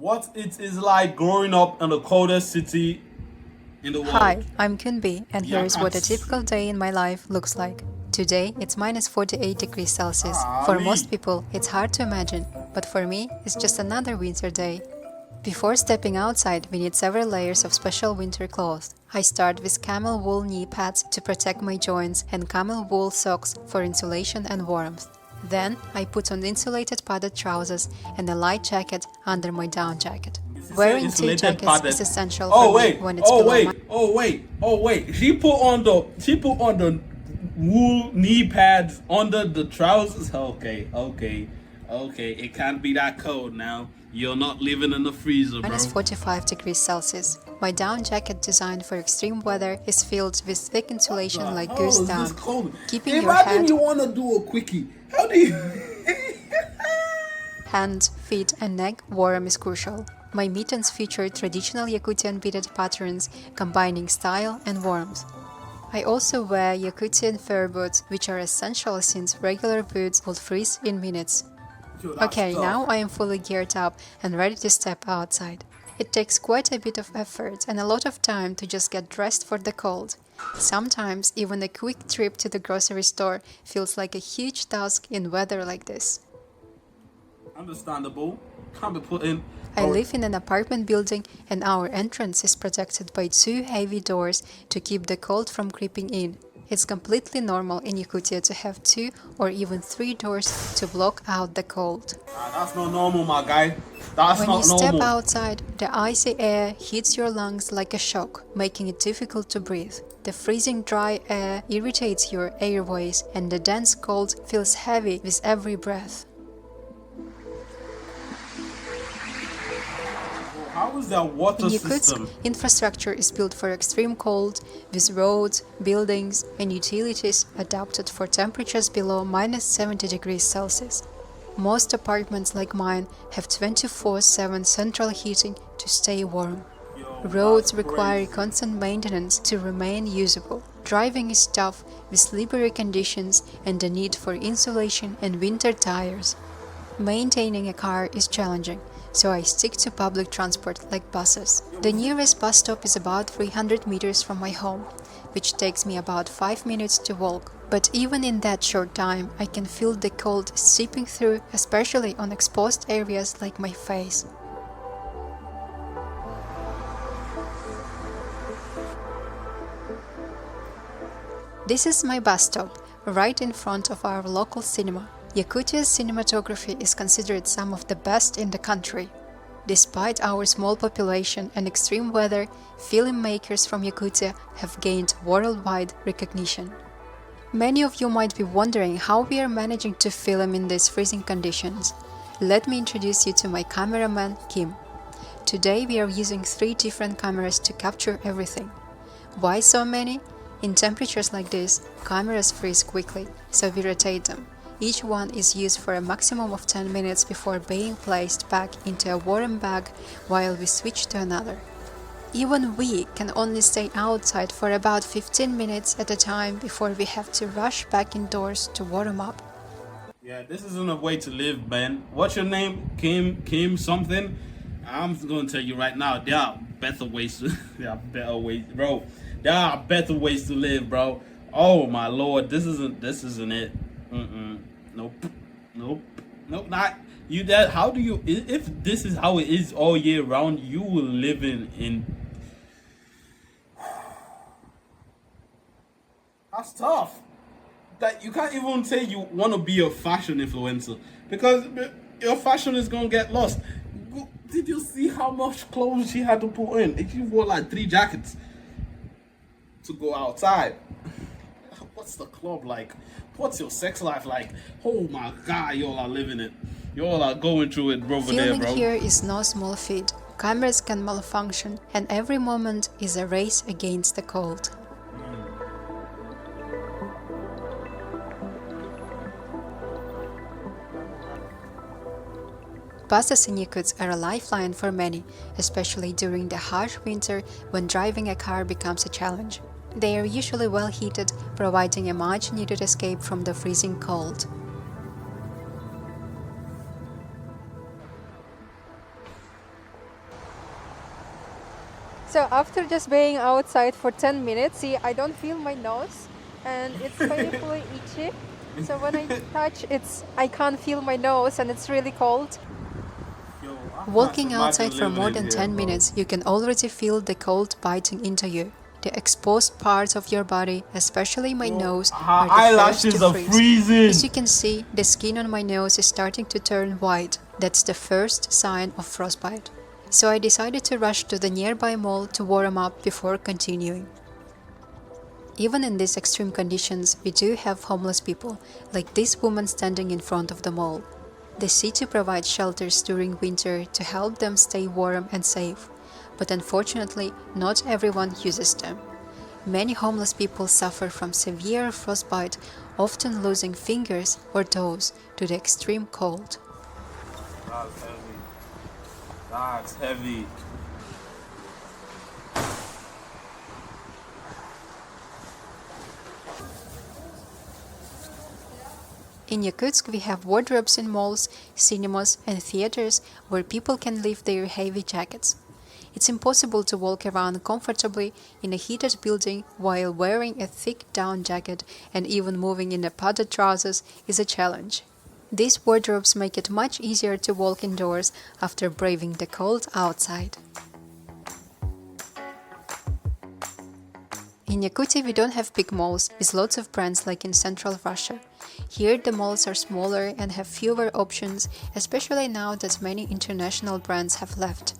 what it is like growing up in the coldest city in the Hi, world. I'm Kunbi, and here is what a Yakutsk. typical day in my life looks like. Today, it's minus 48 degrees Celsius. For Ali. most people, it's hard to imagine, but for me, it's just another winter day. Before stepping outside, we need several layers of special winter clothes. I start with camel wool knee pads to protect my joints and camel wool socks for insulation and warmth. Then, I put on insulated padded trousers and a light jacket under my down jacket. She said Wearing two insulated jackets padded. is essential Oh for me wait, when it's oh below wait, oh wait, oh wait. She put on the wool knee pads under the trousers. Okay. It can't be that cold now. You're not living in the freezer, bro. minus 45 degrees Celsius. My down jacket designed for extreme weather is filled with thick insulation The like hell goose is down, this cold? keeping your Imagine head, you want to do a quickie. How do you? hands, feet and neck warm is crucial. My mittens feature traditional Yakutian beaded patterns combining style and warmth. I also wear Yakutian fur boots, which are essential since regular boots will freeze in minutes. Yo, that's Okay, tough. now I am fully geared up and ready to step outside. It takes quite a bit of effort and a lot of time to just get dressed for the cold. Sometimes even a quick trip to the grocery store feels like a huge task in weather like this. Understandable. Can't be put in. I live in an apartment building and our entrance is protected by two heavy doors to keep the cold from creeping in. It's completely normal in Yakutia to have 2 or even 3 doors to block out the cold. That's not normal, my guy. That's When you not step normal. outside, the icy air hits your lungs like a shock, making it difficult to breathe. The freezing dry air irritates your airways and the dense cold feels heavy with every breath. How is that water In Yakutsk, system? infrastructure is built for extreme cold, with roads, buildings, and utilities adapted for temperatures below minus 70 degrees Celsius. Most apartments like mine have 24/7 central heating to stay warm. Roads require constant maintenance to remain usable. Driving is tough with slippery conditions and the need for insulation and winter tires. Maintaining a car is challenging, so I stick to public transport like buses. The nearest bus stop is about 300 meters from my home, which takes me about 5 minutes to walk. But even in that short time, I can feel the cold seeping through, especially on exposed areas like my face. This is my bus stop, right in front of our local cinema. Yakutia's cinematography is considered some of the best in the country. Despite our small population and extreme weather, filmmakers from Yakutia have gained worldwide recognition. Many of you might be wondering how we are managing to film in these freezing conditions. Let me introduce you to my cameraman, Kim. Today we are using 3 different cameras to capture everything. Why so many? In temperatures like this, cameras freeze quickly, so we rotate them. Each one is used for a maximum of 10 minutes before being placed back into a warm bag while we switch to another. Even we can only stay outside for about 15 minutes at a time before we have to rush back indoors to warm up. Yeah, this isn't a way to live, man. What's your name? Kim something? I'm gonna tell you right now, there are better ways to there are better ways, bro. There are better ways to live, bro. Oh my lord, this isn't it. Nope. Not you. That how do you? If this is how it is all year round, you will live in. That's tough. That you can't even say you want to be a fashion influencer because your fashion is gonna get lost. Did you see how much clothes she had to put in? She wore like 3 jackets to go outside. What's the club like? What's your sex life like? Oh my god, y'all are living it. Y'all are going through it over there, Filming bro. here is no small feat. Cameras can malfunction, and every moment is a race against the cold. Buses in Yakutsk are a lifeline for many, especially during the harsh winter when driving a car becomes a challenge. They are usually well heated, providing a much needed escape from the freezing cold. So after just being outside for 10 minutes, see, I don't feel my nose and it's painfully itchy. So when I touch I can't feel my nose and it's really cold. Yo, Walking outside for more than 10 minutes, you can already feel the cold biting into you. The exposed parts of your body, especially my nose, are the eyelashes first to are freeze. freezing. As you can see, the skin on my nose is starting to turn white. That's the first sign of frostbite. So I decided to rush to the nearby mall to warm up before continuing. Even in these extreme conditions, we do have homeless people, like this woman standing in front of the mall. The city provides shelters during winter to help them stay warm and safe, but unfortunately, not everyone uses them. Many homeless people suffer from severe frostbite, often losing fingers or toes to the extreme cold. That's heavy. That's heavy. In Yakutsk, we have wardrobes in malls, cinemas, and theaters where people can leave their heavy jackets. It's impossible to walk around comfortably in a heated building while wearing a thick down jacket, and even moving in a padded trousers is a challenge. These wardrobes make it much easier to walk indoors after braving the cold outside. In Yakutia, we don't have big malls with lots of brands like in Central Russia. Here, the malls are smaller and have fewer options, especially now that many international brands have left.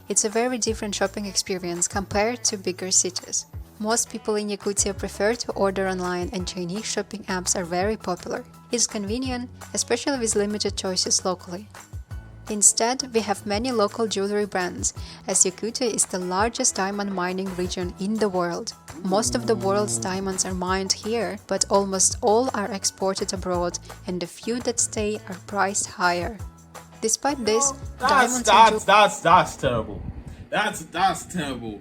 It's a very different shopping experience compared to bigger cities. Most people in Yakutia prefer to order online, and Chinese shopping apps are very popular. It's convenient, especially with limited choices locally. Instead, we have many local jewelry brands, as Yakutia is the largest diamond mining region in the world. Most of the world's diamonds are mined here, but almost all are exported abroad, and the few that stay are priced higher. Despite this, diamonds That's terrible. That's terrible.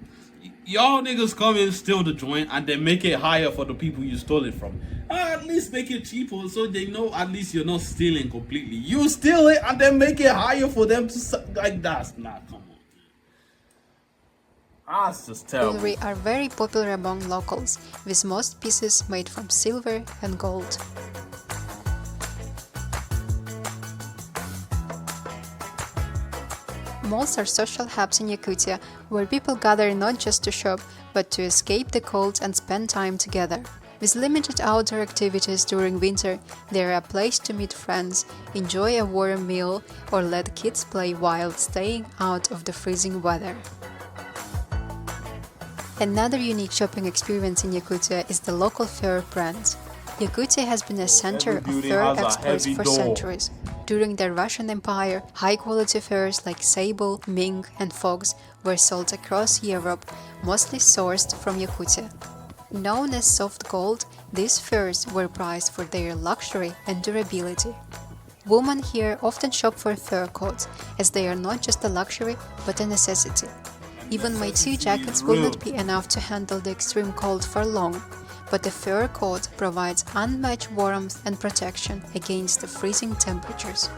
Y'all niggas come and steal the joint and then make it higher for the people you stole it from. At least make it cheaper so they know at least you're not stealing completely. You steal it and then make it higher for them to like that's not come on. That's just terrible. jewelry are very popular among locals, with most pieces made from silver and gold. Malls are social hubs in Yakutia, where people gather not just to shop, but to escape the cold and spend time together. With limited outdoor activities during winter, they are a place to meet friends, enjoy a warm meal, or let kids play while staying out of the freezing weather. Another unique shopping experience in Yakutia is the local fur brand. Yakutia has been a center of fur exports for centuries. During the Russian Empire, high-quality furs like sable, mink, and fox were sold across Europe, mostly sourced from Yakutia. Known as soft gold, these furs were prized for their luxury and durability. Women here often shop for fur coats, as they are not just a luxury, but a necessity. Even my 2 jackets will not be enough to handle the extreme cold for long, but a fur coat provides unmatched warmth and protection against the freezing temperatures.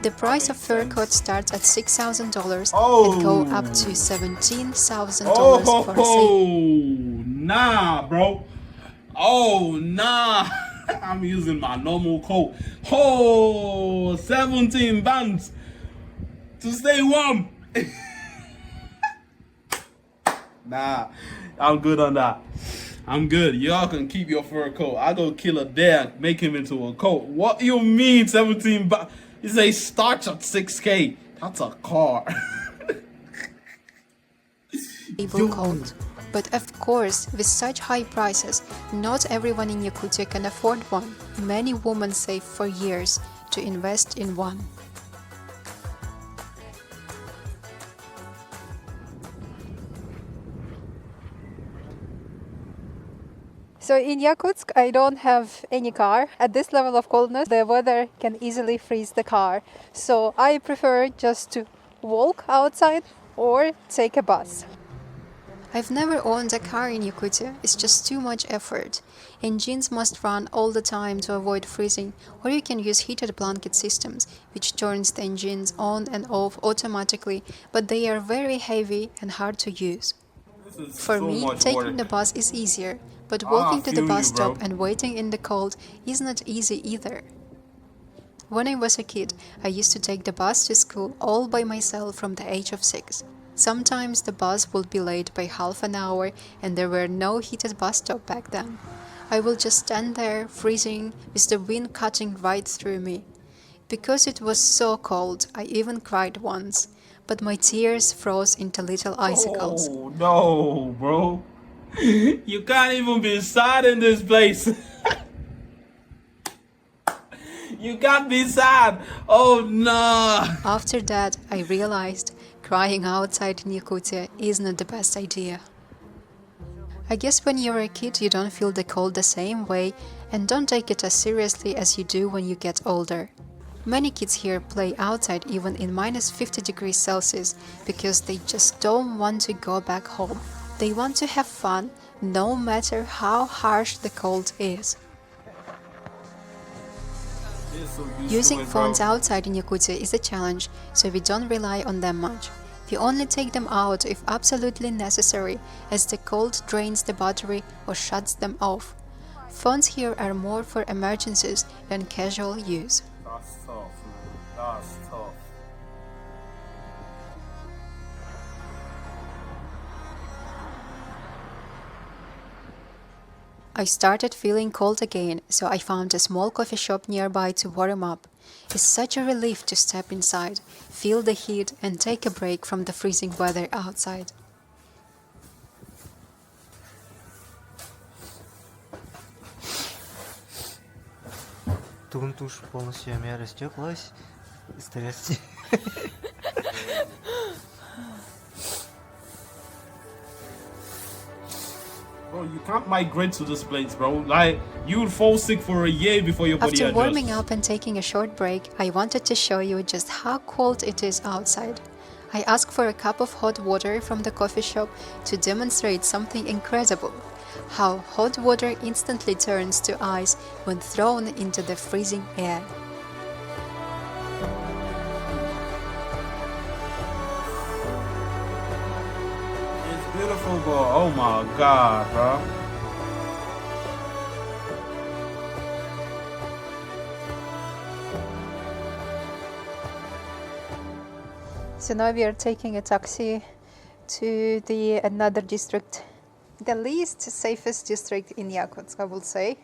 The price of fur coats starts at $6,000 and go up to $17,000 for a set. Nah, bro. Oh, nah. I'm using my normal coat. 17 bands to stay warm. Nah, I'm good on that. I'm good. Y'all can keep your fur coat. I go kill a deer, make him into a coat. What you mean 17 bands? You say starts at 6K. That's a car. Cold. But of course, with such high prices, not everyone in Yakutia can afford one. Many women save for years to invest in one. So in Yakutsk, I don't have any car. At this level of coldness, the weather can easily freeze the car. So I prefer just to walk outside or take a bus. I've never owned a car in Yakutia, it's just too much effort. Engines must run all the time to avoid freezing, or you can use heated blanket systems, which turns the engines on and off automatically, but they are very heavy and hard to use. This is For so me, much taking work. the bus is easier, but I walking to the feel bus you, bro. stop and waiting in the cold is not easy either. When I was a kid, I used to take the bus to school all by myself from the age of 6. Sometimes the bus would be late by half an hour and there were no heated bus stop back then. I would just stand there, freezing, with the wind cutting right through me. Because it was so cold, I even cried once, but my tears froze into little icicles. Oh no, bro. You can't even be sad in this place. You can't be sad. Oh no. After that, I realized crying outside in Yakutia is not the best idea. I guess when you're a kid, you don't feel the cold the same way and don't take it as seriously as you do when you get older. Many kids here play outside even in minus 50 degrees Celsius because they just don't want to go back home. They want to have fun no matter how harsh the cold is. Using phones outside in Yakutia is a challenge, so we don't rely on them much. We only take them out if absolutely necessary, as the cold drains the battery or shuts them off. Phones here are more for emergencies than casual use. That's tough, man. That's tough. I started feeling cold again, so I found a small coffee shop nearby to warm up. It's such a relief to step inside, feel the heat, and take a break from the freezing weather outside. Тушь полностью у меня растеклась. Здрасте. Bro, you can't migrate to this place, bro. Like, you would fall sick for a year before your body After adjusts. warming up and taking a short break, I wanted to show you just how cold it is outside. I asked for a cup of hot water from the coffee shop to demonstrate something incredible: how hot water instantly turns to ice when thrown into the freezing air. It's beautiful, bro. Oh my god, bro. So now we are taking a taxi to the another district, the least safest district in Yakutsk, I would say.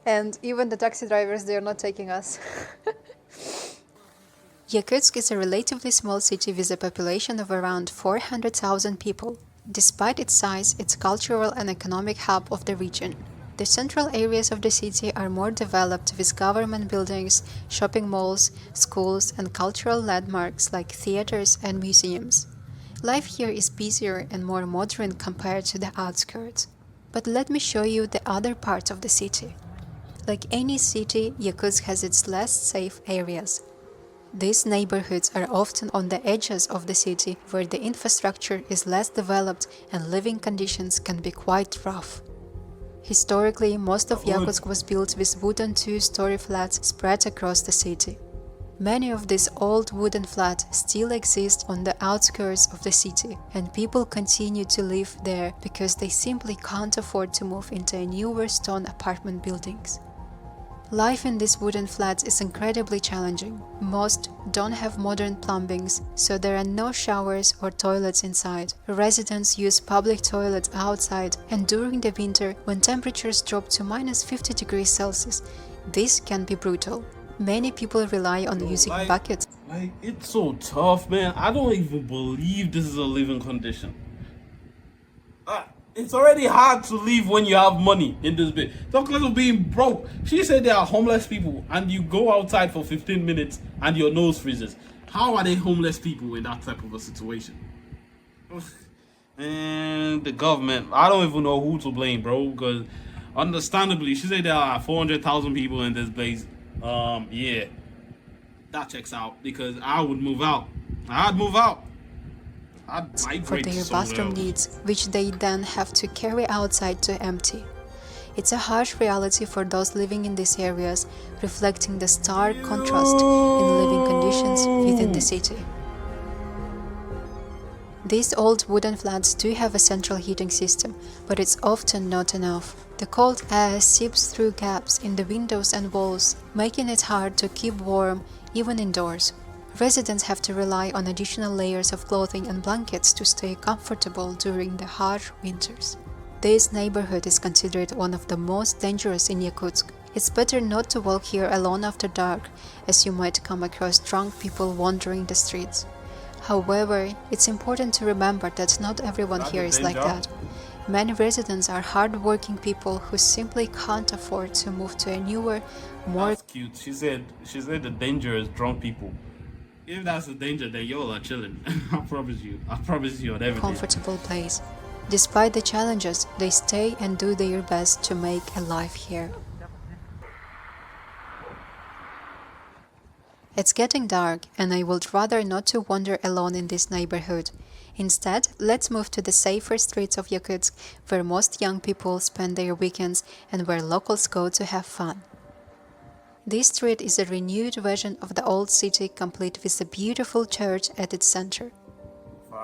And even the taxi drivers, they are not taking us. Yakutsk is a relatively small city with a population of around 400,000 people. Despite its size, it's cultural and economic hub of the region. The central areas of the city are more developed with government buildings, shopping malls, schools, and cultural landmarks like theaters and museums. Life here is busier and more modern compared to the outskirts. But let me show you the other parts of the city. Like any city, Yakutsk has its less safe areas. These neighborhoods are often on the edges of the city, where the infrastructure is less developed and living conditions can be quite rough. Historically, most of Yakutsk was built with wooden two-story flats spread across the city. Many of these old wooden flats still exist on the outskirts of the city, and people continue to live there because they simply can't afford to move into newer stone apartment buildings. Life in these wooden flats is incredibly challenging. Most don't have modern plumbings, so there are no showers or toilets inside. Residents use public toilets outside, and during the winter, when temperatures drop to minus 50 degrees Celsius, this can be brutal. Many people rely on using buckets. Like, it's so tough, man. I don't even believe this is a living condition. It's already hard to live when you have money in this bit. Talk less of being broke. She said there are homeless people and you go outside for 15 minutes and your nose freezes. How are they homeless people in that type of a situation? And the government, I don't even know who to blame, bro, because understandably, she said there are 400,000 people in this place. Yeah, that checks out, because I would move out. I'd move out. I'd for migrate their somewhere bathroom else. needs, which they then have to carry outside to empty. It's a harsh reality for those living in these areas, reflecting the stark contrast in living conditions within the city. These old wooden flats do have a central heating system, but it's often not enough. The cold air seeps through gaps in the windows and walls, making it hard to keep warm even indoors. Residents have to rely on additional layers of clothing and blankets to stay comfortable during the harsh winters. This neighborhood is considered one of the most dangerous in Yakutsk. It's better not to walk here alone after dark, as you might come across drunk people wandering the streets. However, it's important to remember that not everyone here is like that. Many residents are hard-working people who simply can't afford to move to a newer, more That's cute. She said the danger is drunk people. If that's the danger, then y'all are chilling. I promise you on everything. comfortable place. Despite the challenges, they stay and do their best to make a life here. It's getting dark, and I would rather not to wander alone in this neighborhood. Instead, let's move to the safer streets of Yakutsk, where most young people spend their weekends and where locals go to have fun. This street is a renewed version of the old city, complete with a beautiful church at its center.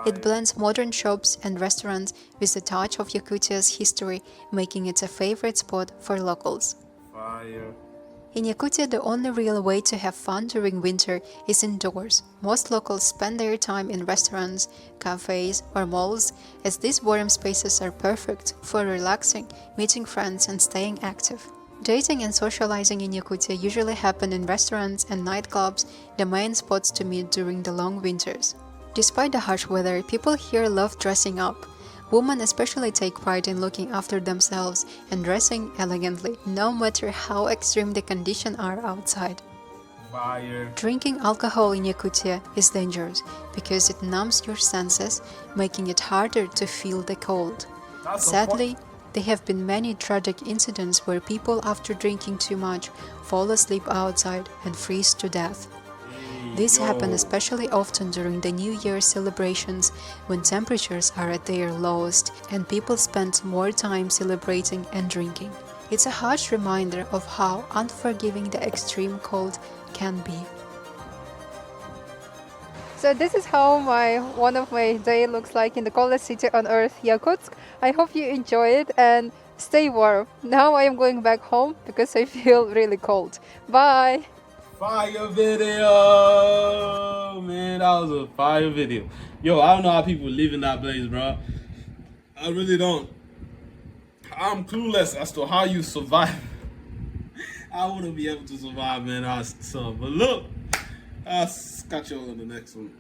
It blends modern shops and restaurants with a touch of Yakutia's history, making it a favorite spot for locals. Fire. In Yakutia, the only real way to have fun during winter is indoors. Most locals spend their time in restaurants, cafes, or malls, as these warm spaces are perfect for relaxing, meeting friends, and staying active. Dating and socializing in Yakutia usually happen in restaurants and nightclubs, the main spots to meet during the long winters. Despite the harsh weather, people here love dressing up. Women especially take pride in looking after themselves and dressing elegantly, no matter how extreme the conditions are outside. Fire. Drinking alcohol in Yakutia is dangerous because it numbs your senses, making it harder to feel the cold. Sadly, there have been many tragic incidents where people, after drinking too much, fall asleep outside and freeze to death. This happens especially often during the New Year celebrations, when temperatures are at their lowest and people spend more time celebrating and drinking. It's a harsh reminder of how unforgiving the extreme cold can be. So this is how one of my day looks like in the coldest city on earth, Yakutsk. I hope you enjoy it and stay warm. Now I am going back home because I feel really cold. Bye! Fire video, man, that was a fire video. Yo, I don't know how people live in that place, bro. I really don't. I'm clueless as to how you survive. I wouldn't be able to survive, man. But look, I'll catch you all in the next one.